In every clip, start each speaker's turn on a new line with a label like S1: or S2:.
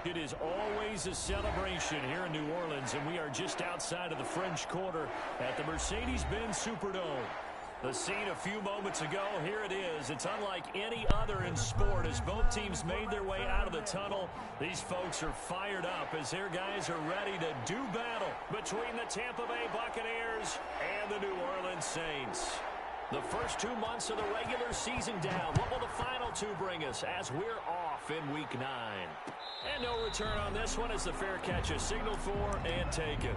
S1: It is always a celebration here in New Orleans, and we are just outside of the French Quarter at the Mercedes-Benz Superdome. The scene a few moments ago, here it is. It's unlike any other in sport. As both teams made their way out of the tunnel, these folks are fired up as their guys are ready to do battle between the Tampa Bay Buccaneers and the New Orleans Saints. The first 2 months of the regular season down. What will the final two bring us as we're off in Week 9? And no return on this one as the fair catch is signaled for and taken.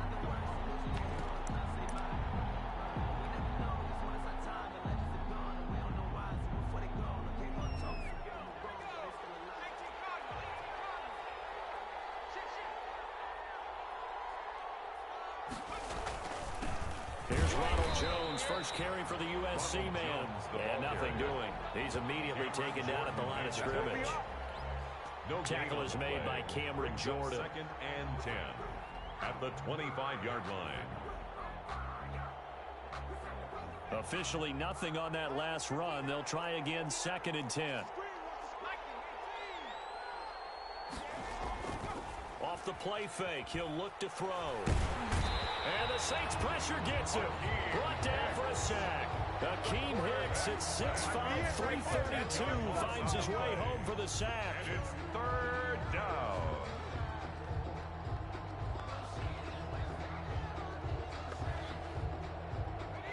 S1: First carry for the USC man, and nothing doing. He's immediately taken down at the line of scrimmage. Tackle is made by Cameron Jordan.
S2: 2nd and 10 at the 25-yard line.
S1: Officially nothing on that last run. They'll try again 2nd and 10. Off the play fake, he'll look to throw. And the Saints pressure gets him. Brought down for a sack. Akeem Hicks at 6'5", 332 finds his way home for the sack.
S2: And it's 3rd down.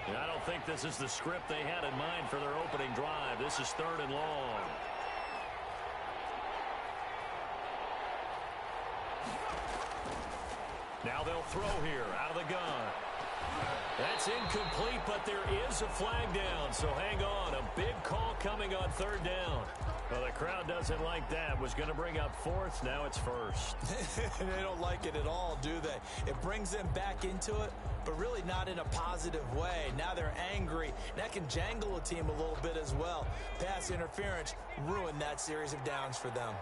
S1: And I don't think this is the script they had in mind for their opening drive. This is 3rd and long. Now they'll throw here out of the gun. That's incomplete, but there is a flag down, so hang on. A big call coming on 3rd down. Well, the crowd doesn't like that. Was going to bring up 4th. Now it's 1st.
S3: They don't like it at all, do they? It brings them back into it, but really not in a positive way. Now they're angry. That can jangle a team a little bit as well. Pass interference ruined that series of downs for them.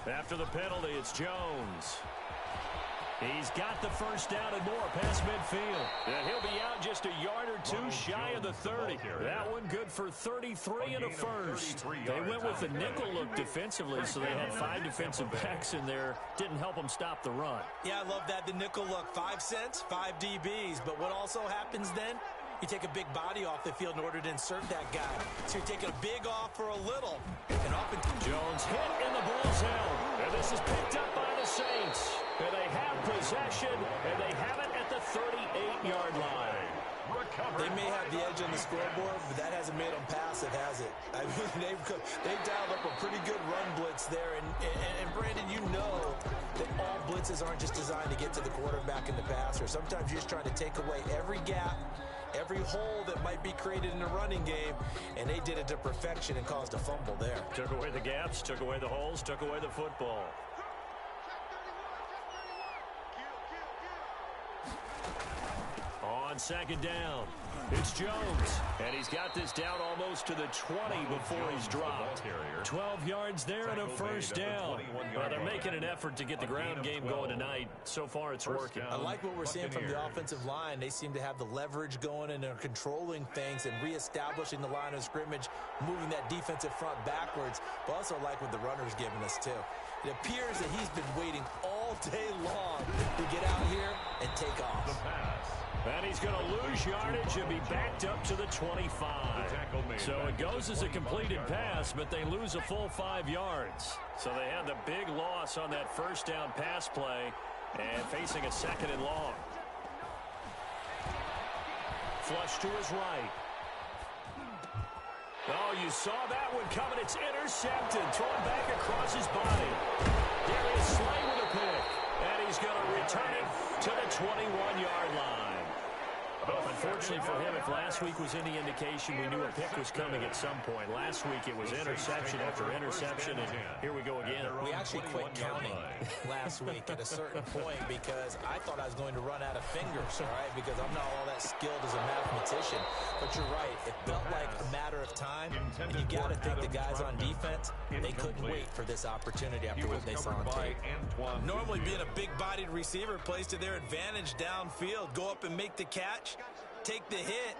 S1: After the penalty, it's Jones. He's got the first down and more past midfield. And he'll be out just a yard or two shy of the 30. That one good for 33 and a first. They went with the nickel look defensively, so they had 5 defensive backs in there. Didn't help them stop the run.
S3: Yeah, I love that. The nickel look, 5 cents, 5 DBs. But what also happens then? You take a big body off the field in order to insert that guy. So you're taking a big off for a little. And up and
S1: Jones hit in the ball's held. And this is picked up by the Saints. And they have possession, and they have it at the 38-yard line.
S3: They may have the edge on the scoreboard, but that hasn't made them passive, has it? I mean, they've dialed up a pretty good run blitz there. And Brandon, you know that all blitzes aren't just designed to get to the quarterback and the passer. Sometimes you're just trying to take away every gap, every hole that might be created in the running game, and they did it to perfection and caused a fumble there.
S1: Took away the gaps, took away the holes, took away the football. On 2nd down, it's Jones, and he's got this down almost to the 20 before he's dropped. 12 yards there and a first down. Well, they're making an effort to get the ground game going tonight. So far, it's working.
S3: I like what we're seeing from the offensive line. They seem to have the leverage going, and they're controlling things and reestablishing the line of scrimmage, moving that defensive front backwards, but also like what the runner's giving us, too. It appears that he's been waiting all day long to get out here and take off.
S2: The pass.
S1: And he's going to lose yardage and be backed up to the 25. So it goes as a completed pass, but they lose a full 5 yards. So they had the big loss on that first down pass play and facing a 2nd and long. Flush to his right. Oh, you saw that one coming. It's intercepted. Thrown back across his body. Darius Slay with a pick. And he's going to return it to the 21-yard line. Unfortunately for him, if last week was any indication, we knew a pick was coming at some point. Last week it was interception after interception, and here we go again.
S3: We actually quit counting last week at a certain point because I thought I was going to run out of fingers, all right, because I'm not all that skilled as a mathematician. But you're right. It felt like a matter of time, and you got to think the guys on defense, they couldn't wait for this opportunity after what they saw on tape. Normally being a big-bodied receiver plays to their advantage downfield. Go up and make the catch, take the hit,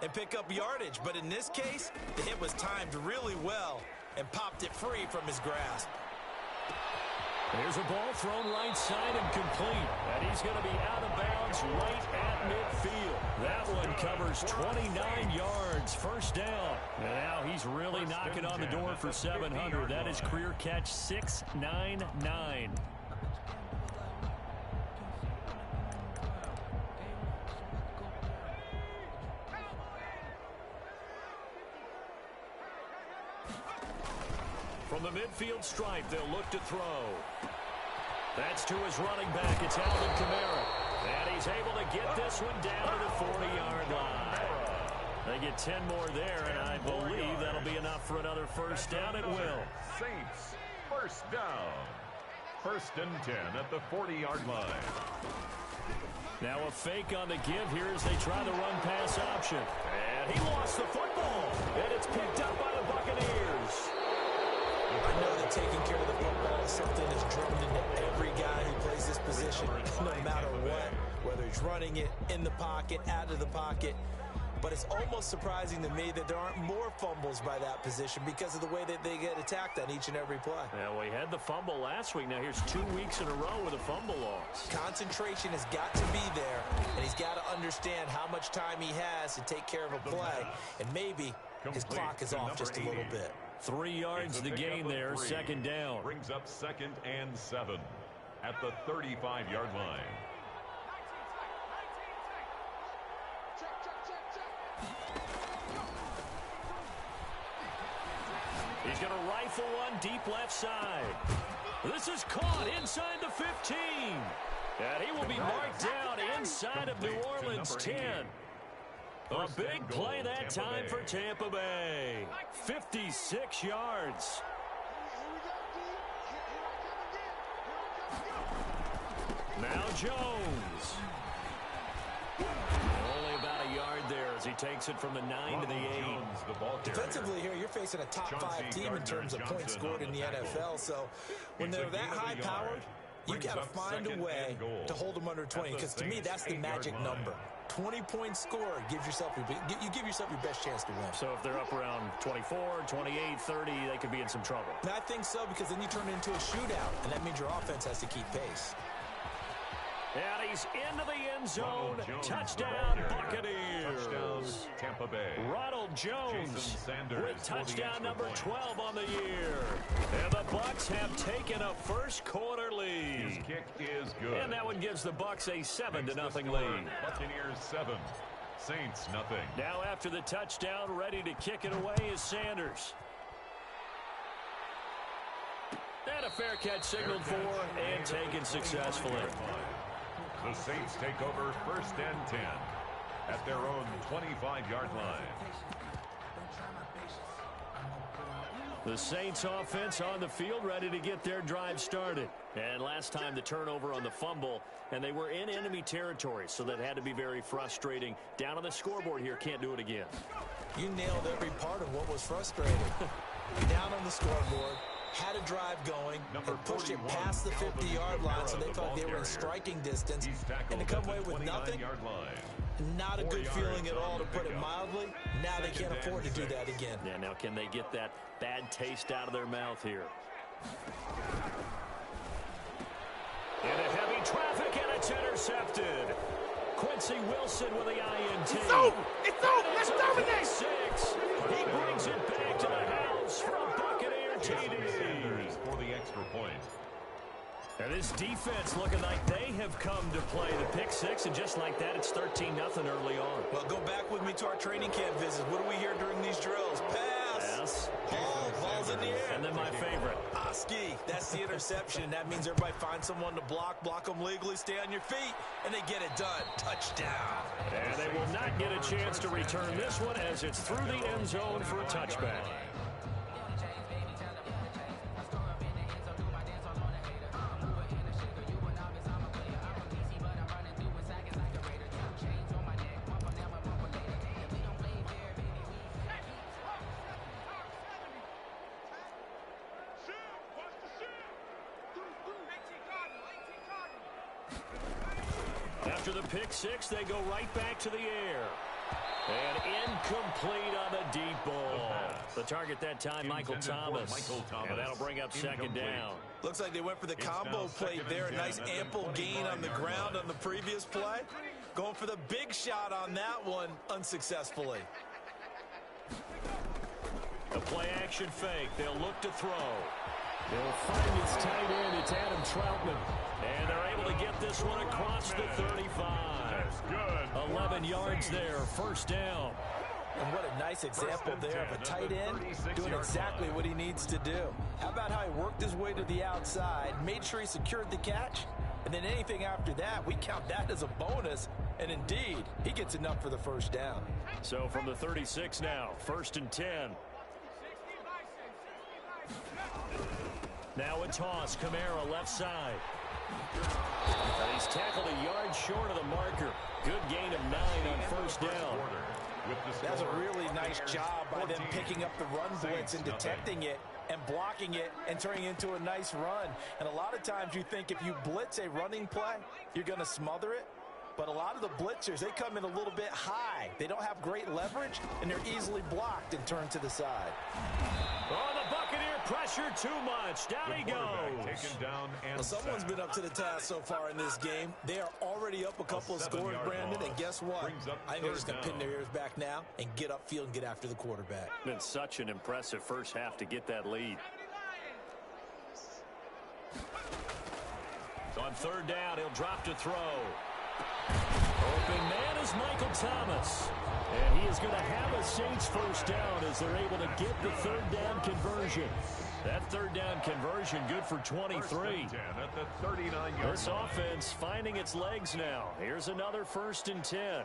S3: and pick up yardage. But in this case, the hit was timed really well and popped it free from his grasp.
S1: There's a ball thrown right side and complete. And he's going to be out of bounds right at midfield. That one covers 29 yards. First down. And now he's really knocking on the door for 700. That is career catch 699. From the midfield stripe, they'll look to throw. That's to his running back. It's Alvin Kamara. And he's able to get this one down to the 40-yard line. They get 10 more there, and I believe that'll be enough for another first down. It will.
S2: Saints, first down. First and 10 at the 40-yard line.
S1: Now a fake on the give here as they try the run-pass option. And he lost the football. And it's picked up by the Buccaneers.
S3: I know that taking care of the football is something that's drummed into every guy who plays this position, no matter what, whether he's running it, in the pocket, out of the pocket. But it's almost surprising to me that there aren't more fumbles by that position because of the way that they get attacked on each and every play.
S1: Yeah, we had the fumble last week. Now here's 2 weeks in a row with a fumble loss.
S3: Concentration has got to be there, and he's got to understand how much time he has to take care of a play, and maybe his clock is off just a little bit.
S1: 3 yards to gain there, second down.
S2: Brings up 2nd and 7 at the 35-yard line.
S1: He's going to rifle one deep left side. This is caught inside the 15. And he will be marked down inside of New Orleans 10. A big play that time for Tampa Bay. 56 yards. Now Jones. Only about a yard there as he takes it from the 9 to the 8.
S3: Defensively here, you're facing a top 5 team in terms of points scored in the NFL. So when they're that high-powered, you got to find a way to hold them under 20. Because to me, that's the magic number. 20 points scored gives yourself you give yourself your best chance to win.
S1: So if they're up around 24, 28, 30, they could be in some trouble.
S3: And I think so, because then you turn it into a shootout, and that means your offense has to keep pace.
S1: And he's into the end zone. Touchdown, Buccaneers.
S2: Touchdown, Tampa Bay.
S1: Ronald Jones with touchdown number 12 on the year. And the Bucs have taken a first quarter lead.
S2: His kick is good.
S1: And that one gives the Bucs a 7-0 lead.
S2: Buccaneers 7, Saints nothing.
S1: Now after the touchdown, ready to kick it away is Sanders. And a fair catch signaled for and taken successfully.
S2: The Saints take over 1st and 10 at their own 25-yard line.
S1: The Saints offense on the field ready to get their drive started. And last time the turnover on the fumble, and they were in enemy territory, so that had to be very frustrating. Down on the scoreboard here, can't do it again.
S3: You nailed every part of what was frustrating. Down on the scoreboard, had a drive going, and pushed it past the 50-yard line, so they thought they were in striking distance, and to come away with nothing, not a good feeling at all, to put it mildly. Now they can't afford to do that again.
S1: Yeah, now can they get that bad taste out of their mouth here? Into heavy traffic, and it's intercepted. Quincy Wilson with the INT.
S4: It's over! It's over! Let's dominate!
S1: 6. He brings it back to the house for a Buccaneer TD.
S2: For the extra point.
S1: And this defense looking like they have come to play. The pick 6, and just like that, it's 13-0 early on.
S3: Well, go back with me to our training camp visits. What do we hear during these drills? Pass. Ball's in the air.
S1: And then my favorite.
S3: Ski. That's the interception. That means everybody finds someone to block them legally, stay on your feet, and they get it done. Touchdown.
S1: And they will not get a chance to return this one as it's through the end zone for a touchback. After the pick 6, they go right back to the air. And incomplete on the deep ball. The target that time, Michael Thomas. And that'll bring up second down.
S3: Looks like they went for the combo plate there. A nice ample gain on the ground on the previous play. Going for the big shot on that one unsuccessfully.
S1: The play action fake. They'll look to throw. They'll find its tight end. It's Adam Troutman. And they're able to get this one across the 35.
S2: That's good.
S1: 11 yards there. First down.
S3: And what a nice example there of a tight end doing exactly what he needs to do. How about how he worked his way to the outside, made sure he secured the catch, and then anything after that, we count that as a bonus. And indeed, he gets enough for the first down.
S1: So from the 36 now, 1st and 10. Now a toss. Kamara left side. And he's tackled a yard short of the marker. Good gain of 9 on first down.
S3: That's a really nice job by them picking up the run blitz and detecting it and blocking it and turning it into a nice run. And a lot of times you think if you blitz a running play, you're going to smother it. But a lot of the blitzers, they come in a little bit high. They don't have great leverage, and they're easily blocked and turned to the side.
S1: Oh, the Buccaneer pressure too much. Down he goes.
S2: Taken down and
S3: well, someone's been up to the task so far in this game. They are already up a couple of scores, Brandon, and guess what? I think they're just going to pin their ears back now and get upfield and get after the quarterback.
S1: Been such an impressive first half to get that lead. So on third down, he'll drop to throw. Open man is Michael Thomas. And he is going to have a Saints first down as they're able to get the third down conversion. That third down conversion good for 23.
S2: At the 39-yard
S1: This offense finding its legs now. Here's another 1st and 10.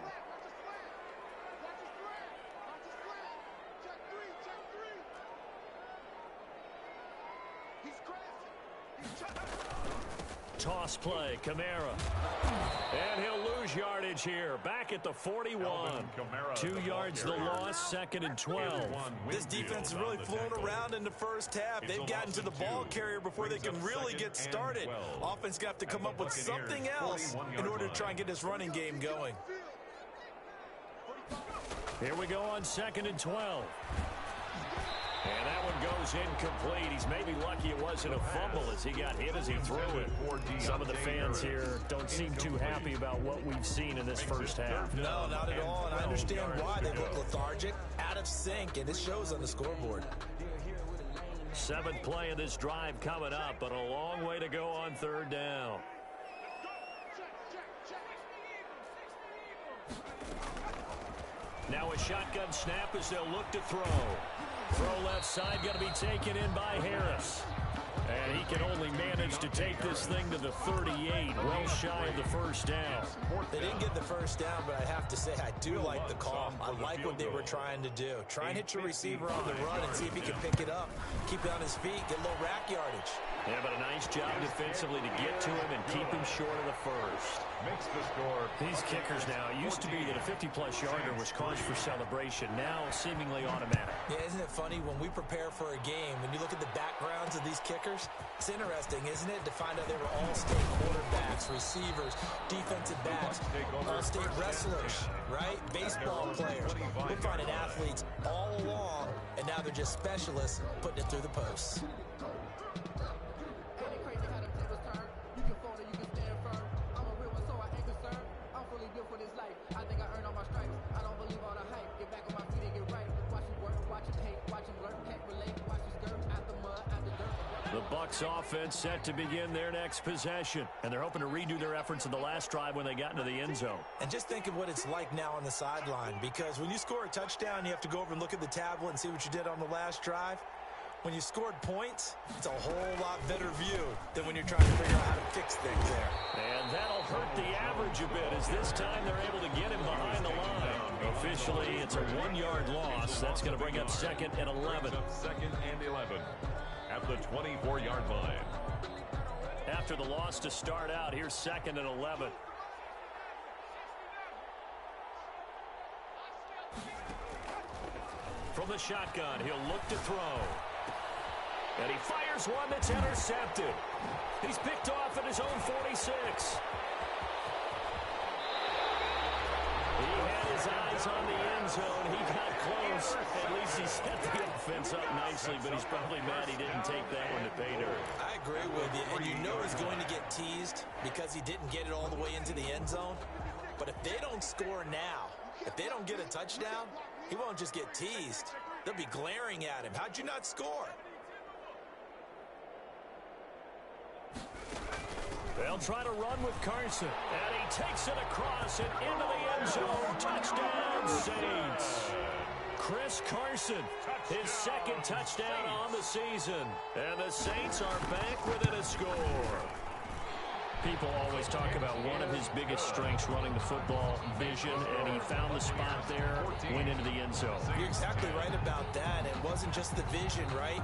S1: Toss play, Kamara. And he'll lose yardage here. Back at the 41. 2 yards the loss, 2nd and 12.
S3: This defense is really flown around in the first half. They've gotten to the ball carrier before they can really get started. Offense got to come up with something else in order to try and get this running game going.
S1: Here we go on 2nd and 12. And that one goes incomplete. He's maybe lucky it wasn't a fumble as he got hit as he threw it. Some of the fans here don't seem too happy about what we've seen in this first half.
S3: No, not at all, and I understand why they look lethargic, out of sync, and it shows on the scoreboard.
S1: 7th play of this drive coming up, but a long way to go on third down. Now a shotgun snap as they'll look to throw. Throw left side, going to be taken in by Harris. And he can only manage to take this thing to the 38, well shy of the first down.
S3: They didn't get the first down, but I have to say I do like the call. I like what they were trying to do. Try and hit your receiver on the run and see if he can pick it up. Keep it on his feet, get a little rack yardage.
S1: Yeah, but a nice job defensively to get to him and keep him short of the first.
S2: Makes the score.
S1: These kickers now, it used to be that a 50-plus yarder was cause for celebration. Now seemingly automatic.
S3: Yeah, isn't it funny when we prepare for a game, when you look at the backgrounds of these kickers, it's interesting, isn't it, to find out they were all-state quarterbacks, receivers, defensive backs, all-state wrestlers, right? Baseball players. We're finding athletes all along, and now they're just specialists putting it through the posts.
S1: The Bucs offense set to begin their next possession, and they're hoping to redo their efforts in the last drive when they got into the end zone.
S3: And just think of what it's like now on the sideline, because when you score a touchdown, you have to go over and look at the tablet and see what you did on the last drive. When you scored points, it's a whole lot better view than when you're trying to figure out how to fix things there.
S1: And that'll hurt the average a bit, as this time they're able to get him behind the line. Officially, it's a 1-yard loss. That's going to bring up 2nd and 11.
S2: 2nd and 11 at the 24-yard line.
S1: After the loss to start out, here's 2nd and 11. From the shotgun, he'll look to throw. And he fires one that's intercepted. He's picked off at his own 46. He had his eyes is on the end zone. He got close. At least he set the offense up nicely, but he's probably mad he didn't take that one to pay dirt.
S3: I agree with you, and you know he's going to get teased because he didn't get it all the way into the end zone. But if they don't score now, if they don't get a touchdown, he won't just get teased. They'll be glaring at him. How'd you not score?
S1: They'll try to run with Carson, and he takes it across and into the end zone. Touchdown, Saints. Chris Carson, his second touchdown on the season. And the Saints are back within a score. People always talk about one of his biggest strengths running the football, vision, and he found the spot there, went into the end zone.
S3: You're exactly right about that. It wasn't just the vision, right?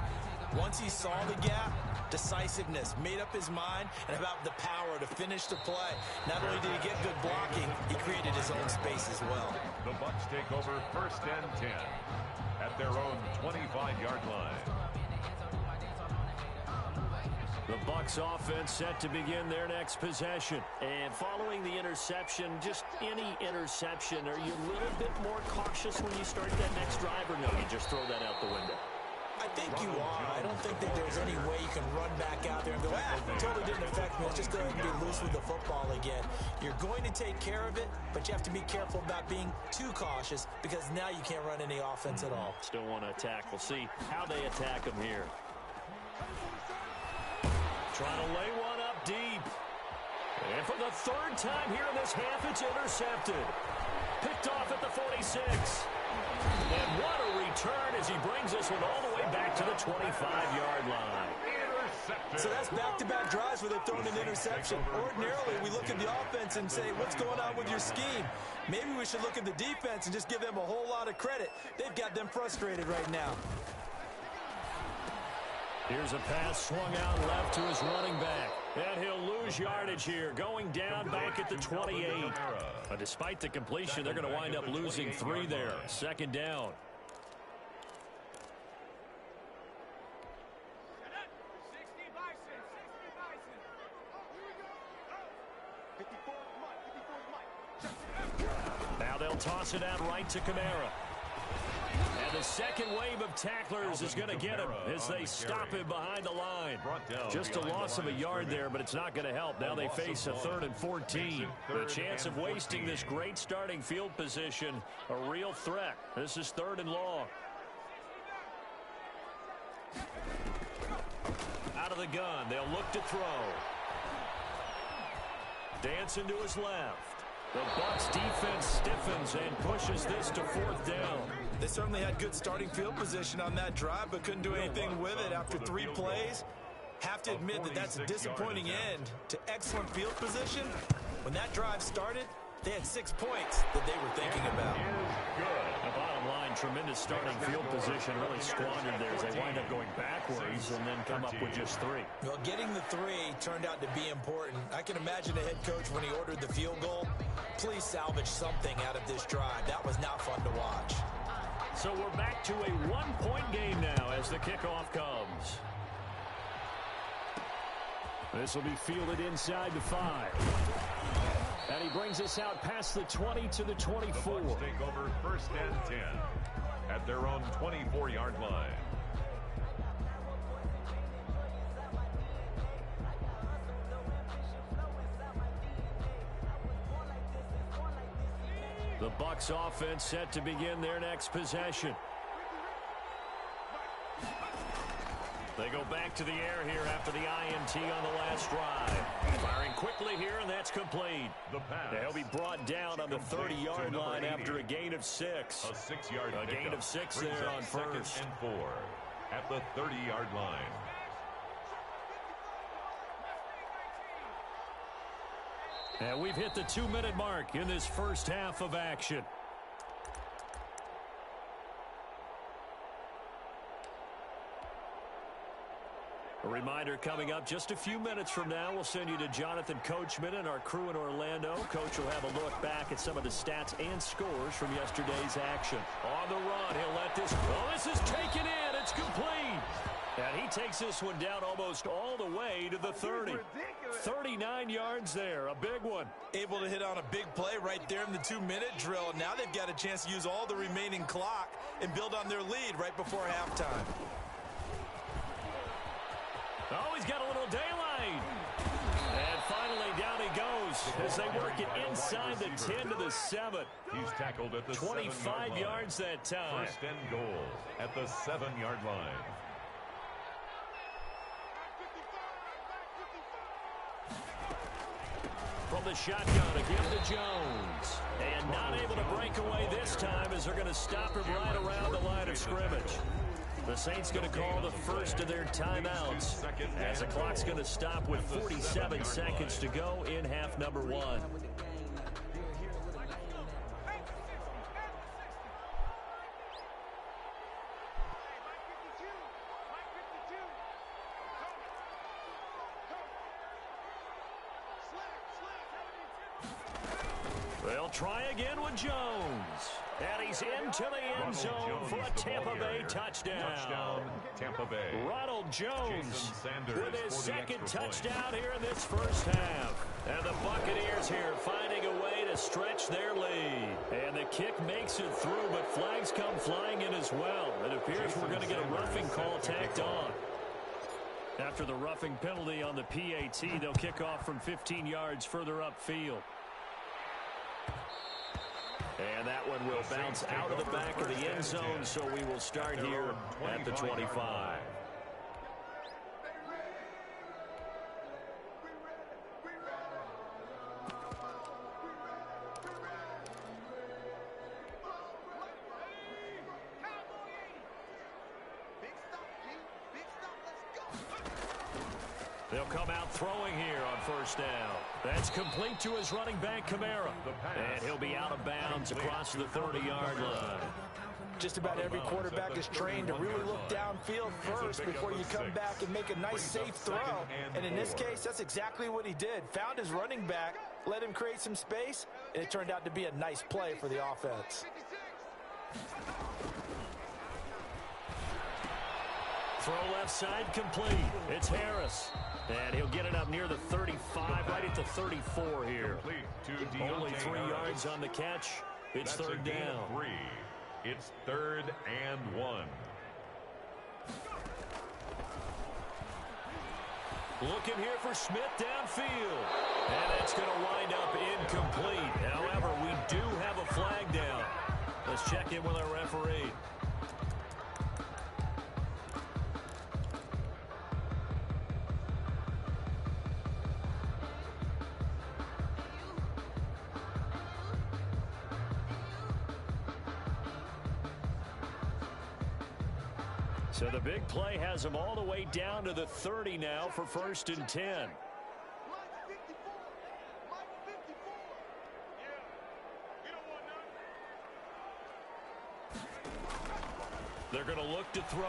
S3: Once he saw the gap, decisiveness, made up his mind, and about the power to finish the play. Not only did he get good blocking, he created his own space as well.
S2: The Bucs take over 1st and 10 at their own 25-yard line.
S1: The Bucs offense set to begin their next possession. And following the interception, just any interception, are you a little bit more cautious when you start that next drive, or no, you just throw that out the window?
S3: I think you are. I don't think that there's any way you can run back out there and go, totally didn't affect me. Let's just go ahead and be loose with the football again. You're going to take care of it, but you have to be careful about being too cautious because now you can't run any offense at all.
S1: Still want to attack. We'll see how they attack him here. Trying to lay one up deep. And for the third time here in this half, it's intercepted. Picked off at the 46. And what a return as he brings this one all the way back to the 25-yard line.
S3: So that's back-to-back drives where they've thrown an interception. Ordinarily, we look at the offense and say, what's going on with your scheme? Maybe we should look at the defense and just give them a whole lot of credit. They've got them frustrated right now.
S1: Here's a pass swung out left to his running back. And he'll lose yardage here, going down back at the 28. But despite the completion, they're going to wind up losing 3 there. 2nd down. Now they'll toss it out right to Kamara. And the second wave of tacklers is going to get him as they stop him behind the line. Just a loss of a yard there, but it's not going to help. Now they face a 3rd and 14. The chance of wasting this great starting field position, a real threat. This is 3rd and long. Out of the gun, they'll look to throw. Dancing to his left. The Bucs defense stiffens and pushes this to 4th down.
S3: They certainly had good starting field position on that drive, but couldn't do anything with it after 3 plays. Have to admit that that's a disappointing end to excellent field position. When that drive started, they had 6 points that they were thinking about.
S1: The bottom line, tremendous starting field position, really squandered there as they wind up going backwards and then come up with just 3.
S3: Well, getting the 3 turned out to be important. I can imagine the head coach when he ordered the field goal. Please salvage something out of this drive. That was not fun to watch.
S1: So we're back to a 1-point game now as the kickoff comes. This will be fielded inside the 5. And he brings us out past the 20 to the 24.
S2: The Bucs take over 1st and 10 at their own 24-yard line.
S1: The Bucs offense set to begin their next possession. They go back to the air here after the INT on the last drive. Firing quickly here, and that's complete.
S2: The pass.
S1: They'll be brought down on the 30-yard line after a gain of 6.
S2: A 6-yard
S1: gain of 6 there on 1st
S2: and 4 at the 30-yard line.
S1: And we've hit the 2-minute mark in this first half of action. A reminder coming up just a few minutes from now, we'll send you to Jonathan Coachman and our crew in Orlando. Coach will have a look back at some of the stats and scores from yesterday's action. On the run, he'll let this... Oh, this is taken in. It's complete. And he takes this one down almost all the way to the 30. 39 yards there, a big one.
S3: Able to hit on a big play right there in the 2-minute drill. Now they've got a chance to use all the remaining clock and build on their lead right before halftime.
S1: Oh, he's got a little daylight. And finally down he goes as they work it inside the 10 to the 7.
S2: He's tackled at the
S1: 25 yards that time.
S2: First and goal at the 7-yard line.
S1: From the shotgun, again to Jones. And not able to break away this time as they're going to stop him right around the line of scrimmage. The Saints going to call the first of their timeouts as the clock's going to stop with 47 seconds to go in half number 1. They'll try again with Jones. And he's into the end zone for a Tampa Bay touchdown.
S2: Tampa Bay.
S1: Ronald Jones with his second touchdown here in this first half. And the Buccaneers here finding a way to stretch their lead. And the kick makes it through, but flags come flying in as well. It appears we're going to get a roughing call tacked on. After the roughing penalty on the PAT, they'll kick off from 15 yards further upfield. And that one will bounce out of the back of the end zone, so we will start here at the 25. They'll come out throwing here on first down. That's complete to his running back, Kamara. And he'll be out of bounds across the 30-yard line.
S3: Just about every quarterback is trained to really look downfield first before you come back and make a nice, safe throw. And in this case, that's exactly what he did. Found his running back, let him create some space, and it turned out to be a nice play for the offense.
S1: Throw left side complete. It's Harris. And he'll get it up near the 35, right at the 34 here. Only 3 yards on the catch. It's third down.
S2: It's 3rd and 1.
S1: Looking here for Smith downfield. And it's going to wind up incomplete. However, we do have a flag down. Let's check in with our referee. So the big play has them all the way down to the 30 now for 1st and 10. They're going to look to throw.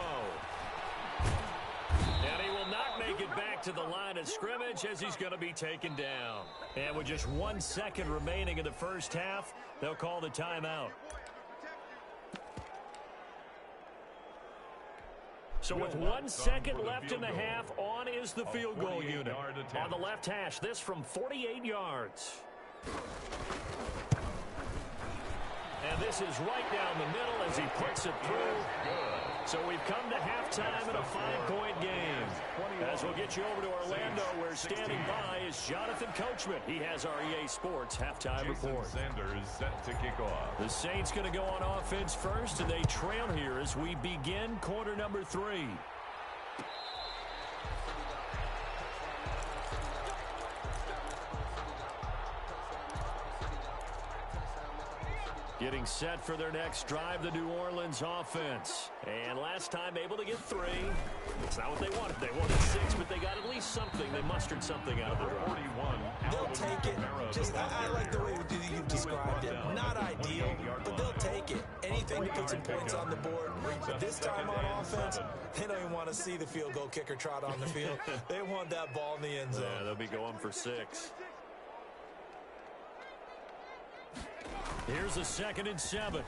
S1: And he will not make it back to the line of scrimmage as he's going to be taken down. And with just 1 second remaining in the first half, they'll call the timeout. So with 1 second left in the half, on is the field goal unit. On the left hash, this from 48 yards. And this is right down the middle as he puts it through. So we've come to halftime in a 5-point game. As we'll get you over to Orlando, where standing by is Jonathan Coachman. He has our EA Sports halftime report.
S2: Sanders set to kick off.
S1: The Saints going to go on offense first, and they trail here as we begin quarter number 3. Getting set for their next drive, the New Orleans offense. And last time able to get 3. It's not what they wanted. They wanted 6, but they got at least something. They mustered something out of the drive.
S3: They'll take it. Just, I like the way you described it. Not ideal, but they'll take it. Anything to put some points on the board. But this time on offense, they don't even want to see the field goal kicker trot on the field. They want that ball in the end zone.
S1: Yeah, they'll be going for 6. Here's a 2nd and 7.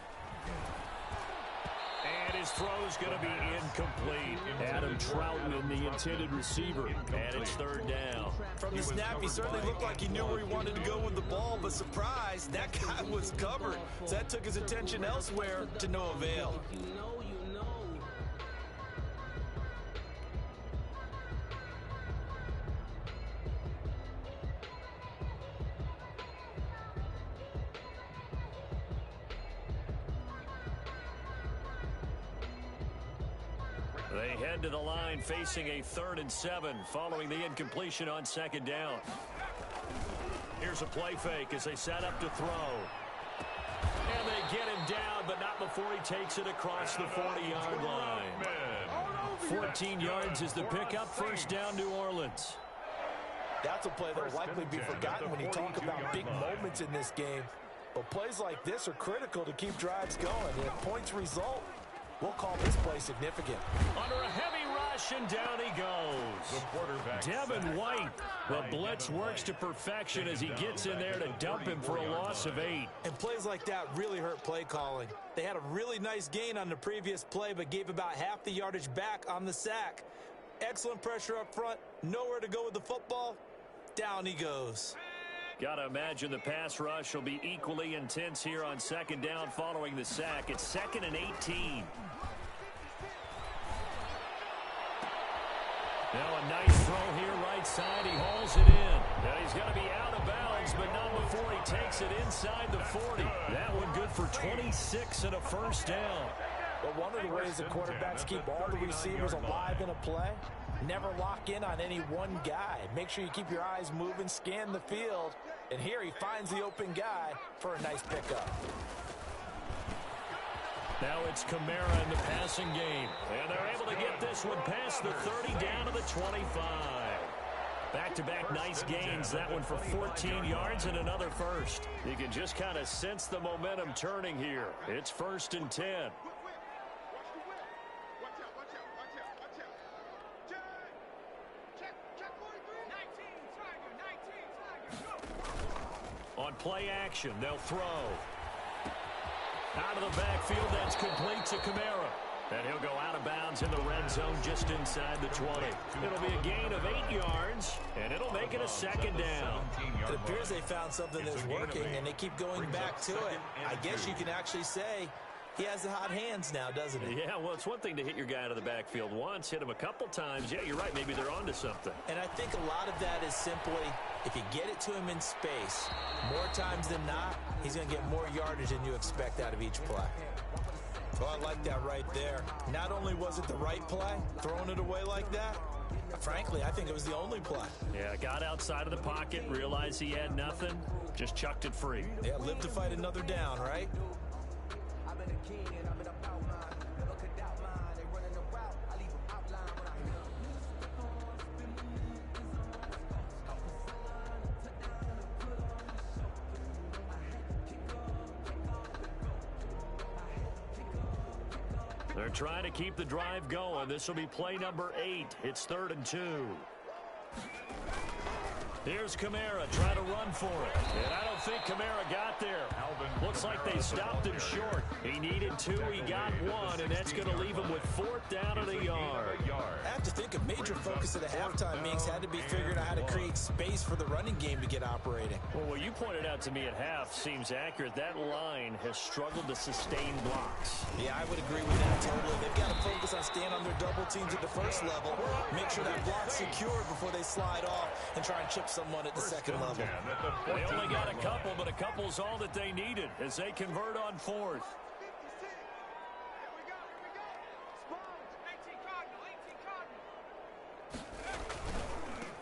S1: And his throw's going to be incomplete. Adam Troutman, the intended receiver. And it's third down.
S3: From the snap, he certainly looked like he knew where he wanted to go with the ball, but surprise, that guy was covered. So that took his attention elsewhere to no avail.
S1: They head to the line facing a 3rd and 7 following the incompletion on 2nd down. Here's a play fake as they set up to throw. And they get him down, but not before he takes it across the 40-yard line. 14 yards is the pickup. First down, New Orleans.
S3: That's a play that will likely be forgotten when you talk about big moments in this game. But plays like this are critical to keep drives going. And if points result, we'll call this play significant.
S1: Under a heavy rush, and down he goes. Devin White. The blitz works to perfection as he gets in there to dump him for a loss of 8.
S3: And plays like that really hurt play calling. They had a really nice gain on the previous play, but gave about half the yardage back on the sack. Excellent pressure up front. Nowhere to go with the football. Down he goes.
S1: Got to imagine the pass rush will be equally intense here on 2nd down following the sack. It's 2nd and 18. Now a nice throw here right side. He hauls it in. Now he's going to be out of bounds, but not before he takes it inside the 40. That one good for 26 and a first down.
S3: But one of the ways the quarterbacks keep all the receivers alive in a play, never lock in on any one guy. Make sure you keep your eyes moving, scan the field. And here he finds the open guy for a nice pickup.
S1: Now it's Kamara in the passing game. And they're able to get this one past the 30 down to the 25. Back-to-back nice gains. That one for 14 yards and another first. You can just kind of sense the momentum turning here. It's 1st and 10. On play action, they'll throw. Out of the backfield, that's complete to Kamara. And he'll go out of bounds in the red zone just inside the 20. It'll be a gain of 8 yards, and it'll make it a 2nd down.
S3: It appears they found something that's working, and they keep going back to it. I guess you can actually say he has the hot hands now, doesn't he?
S1: Yeah, well, it's one thing to hit your guy out of the backfield once, hit him a couple times. Yeah, you're right. Maybe they're onto something.
S3: And I think a lot of that is simply if you get it to him in space, more times than not, he's going to get more yardage than you expect out of each play. Oh, I like that right there. Not only was it the right play, throwing it away like that, frankly, I think it was the only play.
S1: Yeah, got outside of the pocket, realized he had nothing, just chucked it free.
S3: Yeah, live to fight another down, right?
S1: They're trying to keep the drive going. This will be play number 8. It's 3rd and 2. Here's Kamara trying to run for it. And I don't think Kamara got there. Looks like they stopped him short. He needed 2. He got 1, and that's going to leave him with 4th down and a yard.
S3: I have to think a major focus of the halftime meetings had to be figuring out how to create space for the running game to get operating.
S1: Well, what you pointed out to me at half seems accurate. That line has struggled to sustain blocks.
S3: Yeah, I would agree with that totally. They've got to focus on staying on their double teams at the first level, make sure that block's secured before they slide off and try and chip someone at the second level.
S1: They only got a couple, but a couple's all that they needed as they convert on 4th.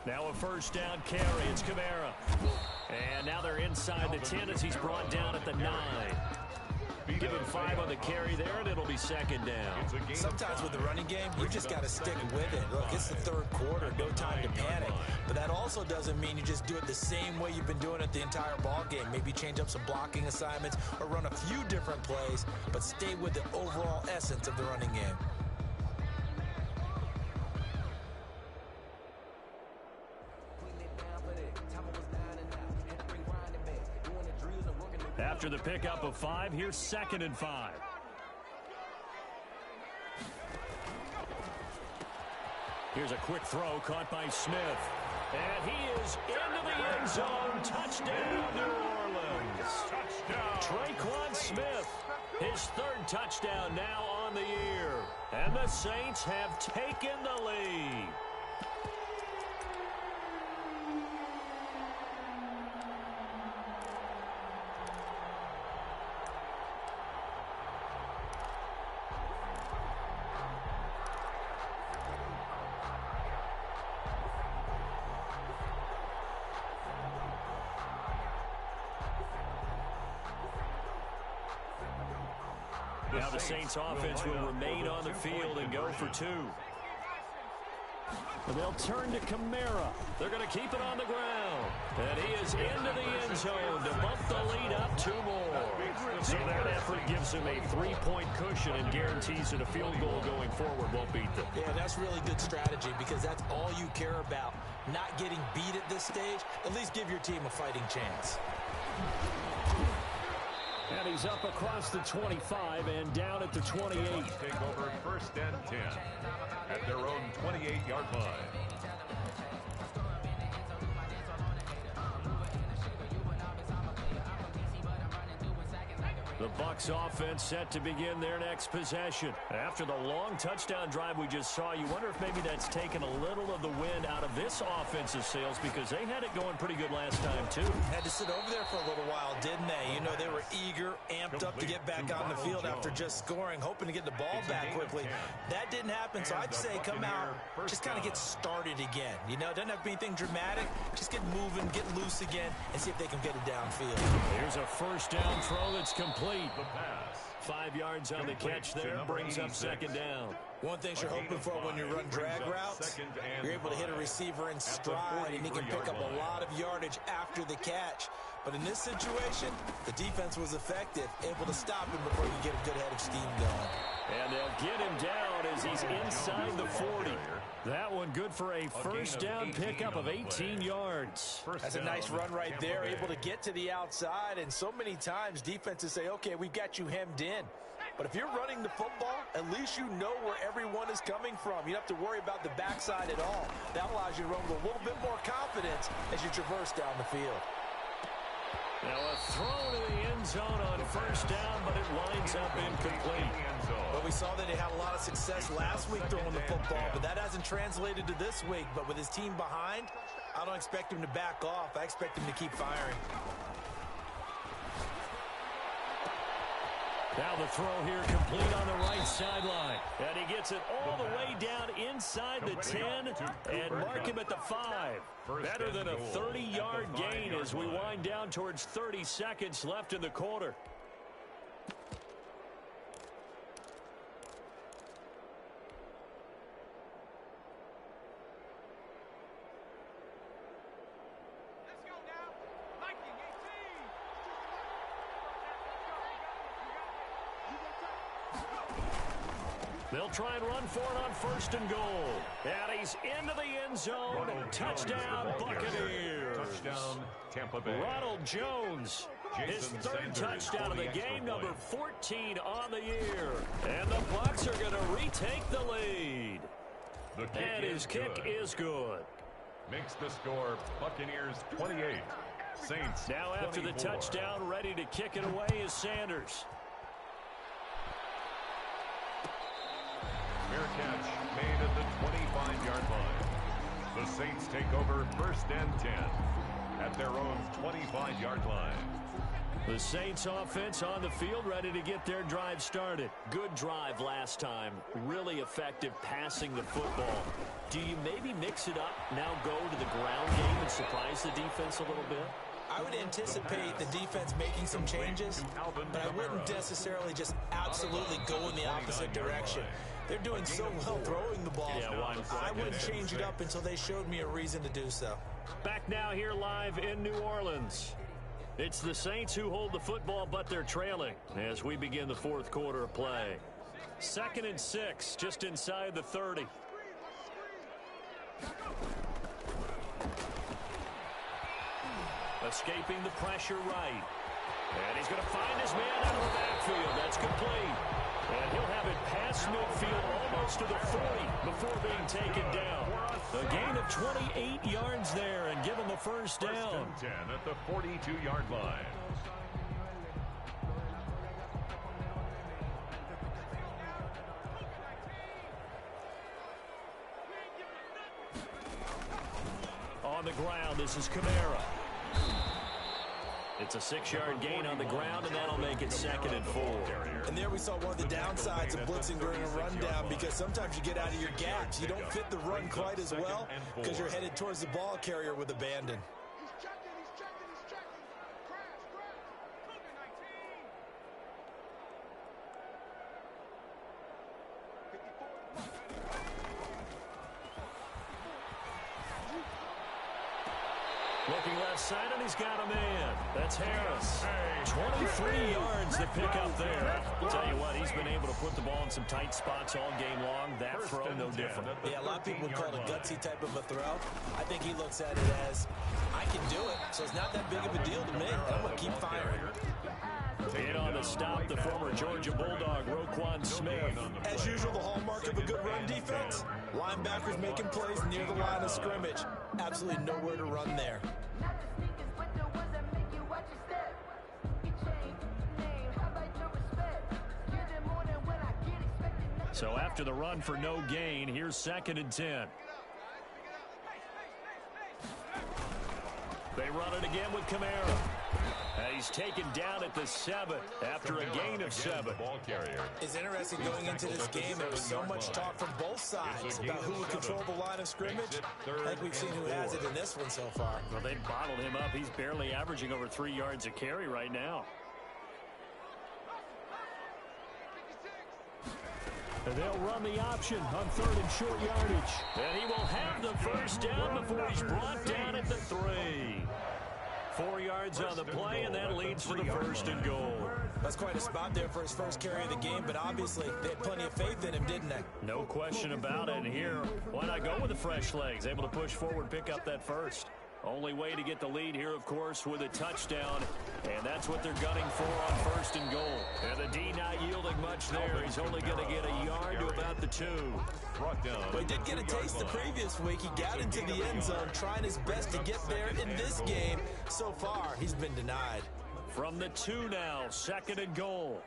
S1: Now a first down carry. It's Kamara. And now they're inside the 10 as he's brought down at the 9. Give him 5 on the carry there, and it'll be 2nd down.
S3: Sometimes with the running game, you just got to stick with it. Look, it's the 3rd quarter, no time to panic. But that also doesn't mean you just do it the same way you've been doing it the entire ball game. Maybe change up some blocking assignments or run a few different plays, but stay with the overall essence of the running game.
S1: After the pickup of 5, here's 2nd and 5. Here's a quick throw caught by Smith. And he is into the end zone. Touchdown, New Orleans. Touchdown. Traquan Smith, his third touchdown now on the year. And the Saints have taken the lead. Now the Saints offense will remain on the field and go for two. They'll turn to Kamara. They're going to keep it on the ground. And he is into the end zone to bump the lead up two more. So that effort gives him a three-point cushion and guarantees that a field goal going forward won't beat them.
S3: Yeah, that's really good strategy because that's all you care about. Not getting beat at this stage. At least give your team a fighting chance.
S1: And he's up across the 25 and down at the 28.
S2: Take over first and 10 at their own 28-yard line.
S1: The Bucs offense set to begin their next possession. After the long touchdown drive we just saw, you wonder if maybe that's taken a little of the wind out of this offensive sails because they had it going pretty good last time, too.
S3: Had to sit over there for a little while, didn't they? You know, they were eager, amped up to get back on the field after just scoring, hoping to get the ball back quickly. That didn't happen, so I'd say come out, just kind of get started again. You know, doesn't have to be anything dramatic. Just get moving, get loose again, and see if they can get it downfield.
S1: Here's a first down throw that's complete. 5 yards on the catch there, brings up second down.
S3: One thing you're hoping for when you run drag routes, you're able to hit a receiver in stride, and he can pick up a lot of yardage after the catch. But in this situation, the defense was effective, able to stop him before he could get a good head of steam going.
S1: And they'll get him down as he's inside the 40. That one good for a first down pickup of 18 yards.
S3: That's a nice run right there, able to get to the outside. And so many times defenses say, okay, we've got you hemmed in. But if you're running the football, at least you know where everyone is coming from. You don't have to worry about the backside at all. That allows you to run with a little bit more confidence as you traverse down the field.
S1: Now a throw to the end zone on first down, but it winds up incomplete.
S3: Well, we saw that he had a lot of success last week throwing the football, but that hasn't translated to this week. But with his team behind, I don't expect him to back off. I expect him to keep firing.
S1: Now the throw here complete on the right sideline. And he gets it all the way down inside the 10 and mark him at the 5. Better than a 30-yard gain as we wind down towards 30 seconds left in the quarter. They'll try and run for it on first and goal. And he's into the end zone. Touchdown, Buccaneers.
S2: Touchdown, Tampa Bay.
S1: Ronald Jones, his third touchdown of the game, number 14 on the year. And the Bucs are going to retake the lead. And his kick is good.
S2: Makes the score Buccaneers 28. Saints
S1: now after 24. The touchdown, ready to kick it away is Sanders.
S2: Fair catch made at the 25-yard line. The Saints take over first and 10 at their own 25-yard line.
S1: The Saints offense on the field ready to get their drive started. Good drive last time. Really effective passing the football. Do you maybe mix it up, now go to the ground game and surprise the defense a little bit?
S3: I would anticipate the defense making some changes, but I wouldn't necessarily just absolutely go in the opposite direction. They're doing so well throwing the ball.
S1: Yeah,
S3: I wouldn't change it up until they showed me a reason to do so.
S1: Back now here live in New Orleans. It's the Saints who hold the football, but they're trailing as we begin the fourth quarter of play. 2nd and 6, just inside the 30. Escaping the pressure right. And he's going to find his man out of the backfield. That's complete. And he'll have it past midfield almost to the 40 before being taken down. A gain of 28 yards there and give him a first down.
S2: 1st and 10 at the 42-yard line.
S1: On the ground, this is Kamara. It's a 6-yard gain on the ground, and that'll make it 2nd and 4.
S3: And there we saw one of the downsides of blitzing during a rundown, because sometimes you get out of your gaps. You don't fit the run quite as well because you're headed towards the ball carrier with abandon.
S1: Looking left side, and he's got a man. That's Harris. 23 yards to pick up there. I'll tell you what, he's been able to put the ball in some tight spots all game long. That throw, no different.
S3: Yeah, a lot of people would call it a gutsy type of a throw. I think he looks at it as, I can do it, so it's not that big of a deal to me. I'm going to keep firing.
S1: In on the stop, the former Georgia Bulldog, Roquan Smith.
S3: As usual, the hallmark of a good run defense. Linebackers making plays near the line of scrimmage. Absolutely nowhere to run there.
S1: So after the run for no gain, here's 2nd and 10. They run it again with Kamara. And he's taken down at the 7 after a gain of 7.
S3: It's interesting going into this game. There was so much talk from both sides about who would control the line of scrimmage. I think we've seen who has it in this one so far.
S1: Well, they bottled him up. He's barely averaging over 3 yards a carry right now. And they'll run the option on 3rd and short yardage. And he will have the first down before he's brought down at the 3. 4 yards on the play, and that leads to the 1st and goal.
S3: That's quite a spot there for his first carry of the game, but obviously they had plenty of faith in him, didn't they?
S1: No question about it. And here, why not go with the fresh legs? Able to push forward, pick up that first. Only way to get the lead here, of course, with a touchdown. And that's what they're gunning for on 1st and goal. And the D not yielding much there. He's only going to get a yard to about the 2.
S3: Well, he did get a taste the previous week. He got into the end zone, trying his best to get there in this game. So far, he's been denied.
S1: From the 2 now, 2nd and goal.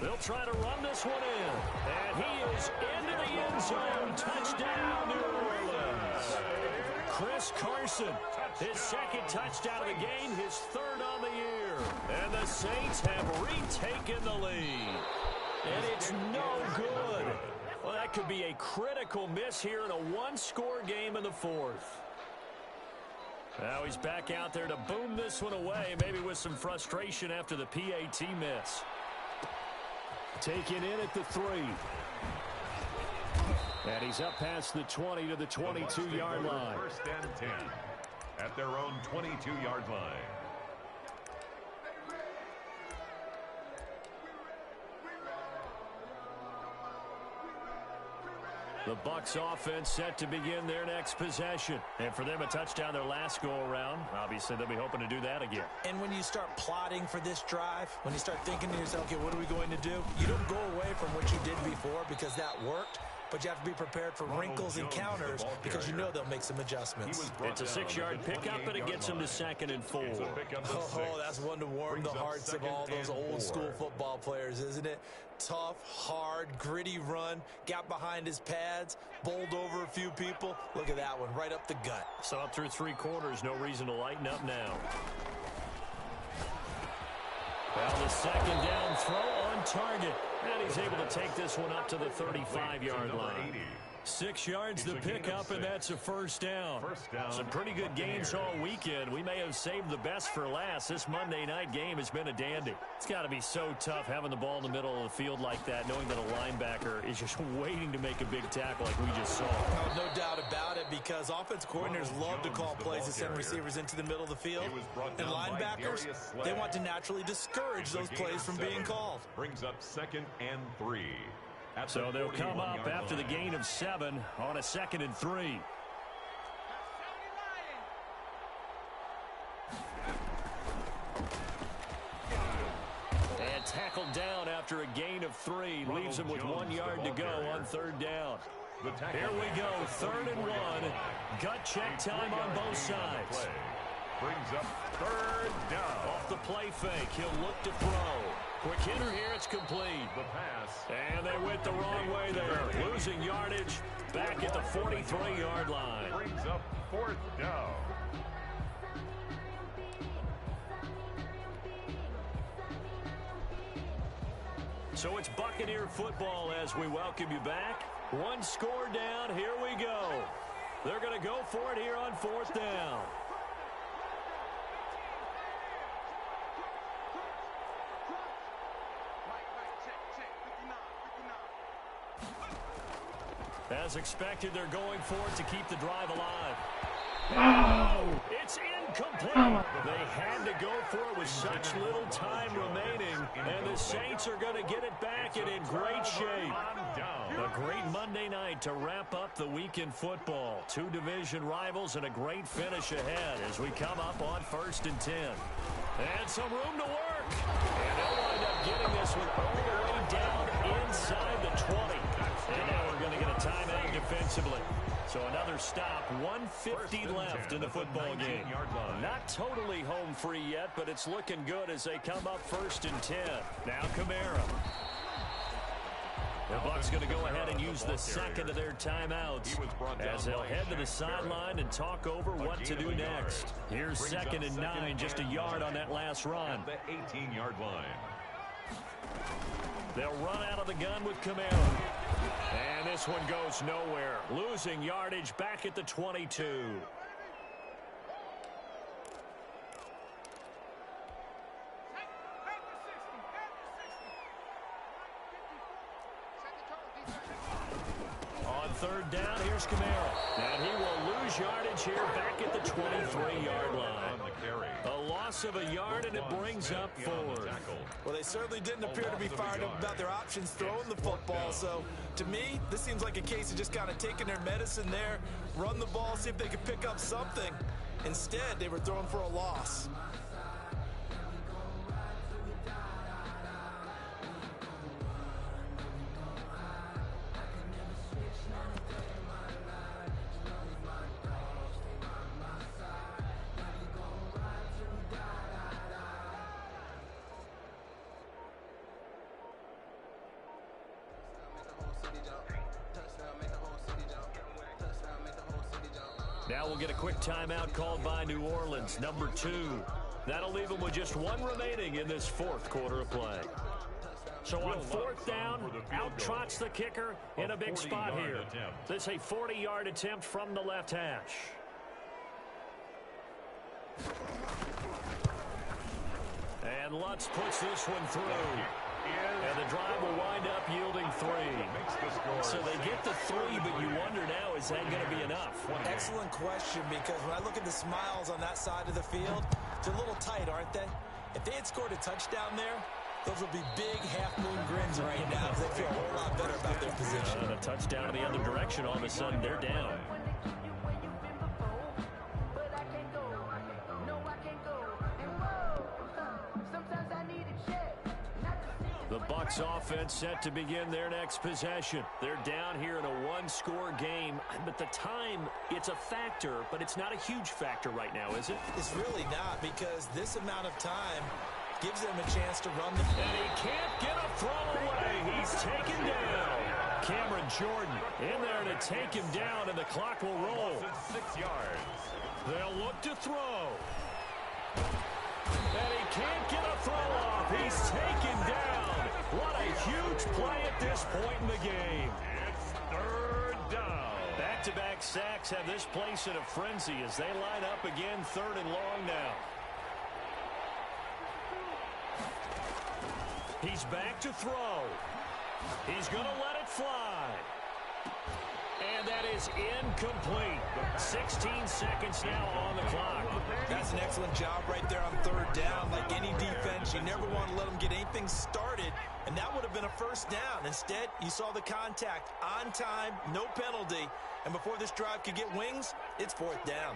S1: They'll try to run this one in. And he is into the end zone. Touchdown, New Orleans. Chris Carson, his 2nd touchdown of the game, his 3rd on the year. And the Saints have retaken the lead. And it's no good. Well, that could be a critical miss here in a one-score game in the 4th. Now he's back out there to boom this one away, maybe with some frustration after the PAT miss. Taken in at the 3. And he's up past the 20 to the 22-yard line.
S2: 1st and 10 at their own 22-yard line.
S1: The Bucs offense set to begin their next possession. And for them, a touchdown their last go-around. Obviously, they'll be hoping to do that again.
S3: And when you start plotting for this drive, when you start thinking to yourself, okay, what are we going to do? You don't go away from what you did before because that worked. But you have to be prepared for wrinkles and counters because you know they'll make some adjustments.
S1: It's a 6-yard pickup, but it gets him to 2nd and 4.
S3: Oh, that's one to warm the hearts of all those old-school football players, isn't it? Tough, hard, gritty run, got behind his pads, bowled over a few people. Look at that one, right up the gut.
S1: So up through 3 quarters, no reason to lighten up now. Well, the 2nd down throw on target. And he's able to take this one up to the 35-yard line. 6 yards to pick up, and that's a first down. Some pretty good games all weekend. We may have saved the best for last. This Monday night game has been a dandy. It's got to be so tough having the ball in the middle of the field like that, knowing that a linebacker is just waiting to make a big tackle like we just saw.
S3: No doubt about it, because offense coordinators love to call plays to send receivers into the middle of the field. And linebackers, they want to naturally discourage those plays from being called.
S2: Brings up 2nd and 3.
S1: So they'll come up after the gain of 7 on a 2nd and 3. tackled down after a gain of 3. Leaves him with 1 yard to go on 3rd down. Here we go, 3rd and 1. Gut check time on both sides.
S2: Brings up 3rd down.
S1: Off the play fake, he'll look to throw. Quick hitter here, it's complete.
S2: The pass.
S1: And they went the wrong way there. Losing yardage back at the 43-yard line.
S2: Brings up 4th down.
S1: So it's Buccaneer football as we welcome you back. 1 score down, here we go. They're going to go for it here on 4th down. As expected, they're going for it to keep the drive alive. Oh, it's incomplete. They had to go for it with such little time remaining, and the Saints are going to get it back and in great shape. A great Monday night to wrap up the week in football. 2 division rivals and a great finish ahead as we come up on 1st and 10. And some room to work. And they'll wind up getting this one all the way down inside the 20. And now we're going to get a timeout defensively. So another stop, 1:50 left in the football game. Not totally home free yet, but it's looking good as they come up 1st and 10. Now Kamara. The Bucs going to go ahead and use the second of their timeouts as they'll head to the sideline and talk over what to do next. Here's 2nd and 9, just a yard on that last run.
S2: The 18-yard line.
S1: They'll run out of the gun with Kamara. And this one goes nowhere. Losing yardage back at the 22. On 3rd down, here's Kamara. And he will lose yardage here back at the 23-yard line. A loss of a yard, and it brings up 4th.
S3: Well, they certainly didn't appear to be fired up about their options throwing the football. So, to me, this seems like a case of just kind of taking their medicine there, run the ball, see if they could pick up something. Instead, they were throwing for a loss.
S1: Now we'll get a quick timeout called by New Orleans, number 2. That'll leave them with just 1 remaining in this 4th quarter of play. So on 4th down, out trots the kicker in a big spot here. This is a 40-yard attempt from the left hash. And Lutz puts this one through. And the drive will wind up yielding 3. So they get the 3, but you wonder now, is that going to be enough?
S3: Excellent question, because when I look at the smiles on that side of the field, they're a little tight, aren't they? If they had scored a touchdown there, those would be big half-moon grins right now because they feel a whole lot better about their position.
S1: And a touchdown in the other direction, all of a sudden they're down. The Bucs offense set to begin their next possession. They're down here in a 1-score game, but the time, it's a factor, but it's not a huge factor right now, is it?
S3: It's really not, because this amount of time gives them a chance to run the...
S1: And he can't get a throw away. He's taken down. Cameron Jordan in there to take him down, and the clock will roll.
S2: 6 yards.
S1: They'll look to throw. And he can't get a throw off. He's taken down. What a huge play at this point in the game.
S2: It's 3rd down.
S1: Back-to-back sacks have this place in a frenzy as they line up again 3rd and long now. He's back to throw. He's going to let it fly. And that is incomplete. 16 seconds now on the clock.
S3: That's an excellent job right there on 3rd down. Like any defense, you never want to let them get anything started, and that would have been a 1st down. Instead, you saw the contact on time, no penalty, and before this drive could get wings, it's 4th down.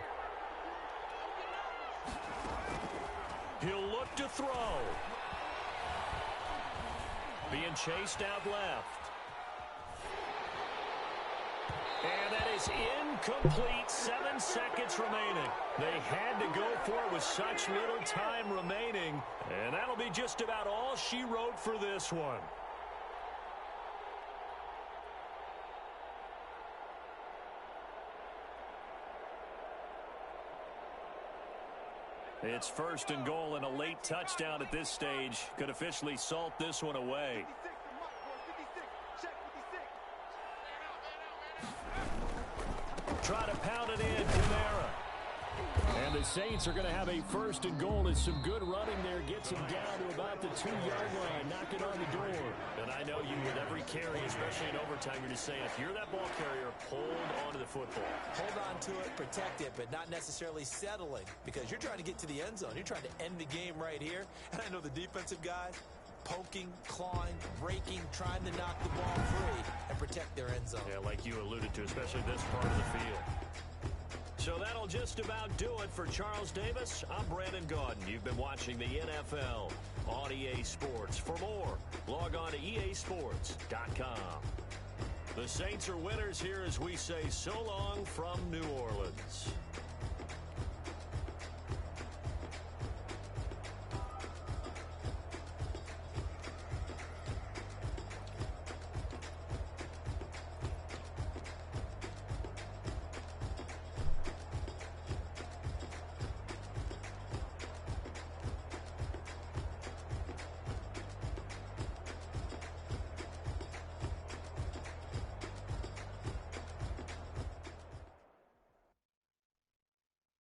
S1: He'll look to throw. being chased out left. And that is incomplete. 7 seconds remaining. They had to go for it with such little time remaining. And that'll be just about all she wrote for this one. It's 1st and goal, and a late touchdown at this stage could officially salt this one away. Try to pound it in, Kamara. And the Saints are going to have a 1st and goal as some good running there gets him down to about the 2-yard line, knock it on the door. And I know you, with every carry, especially in overtime, you're just saying, if you're that ball carrier, hold on to the football.
S3: Hold on to it, protect it, but not necessarily settling, because you're trying to get to the end zone. You're trying to end the game right here. And I know the defensive guys poking, clawing, breaking, trying to knock the ball free and protect their end zone.
S1: Yeah, like you alluded to, especially this part of the field. So that'll just about do it for Charles Davis. I'm Brandon Gaudin. You've been watching the NFL on EA Sports. For more, log on to easports.com. The Saints are winners here as we say so long from New Orleans.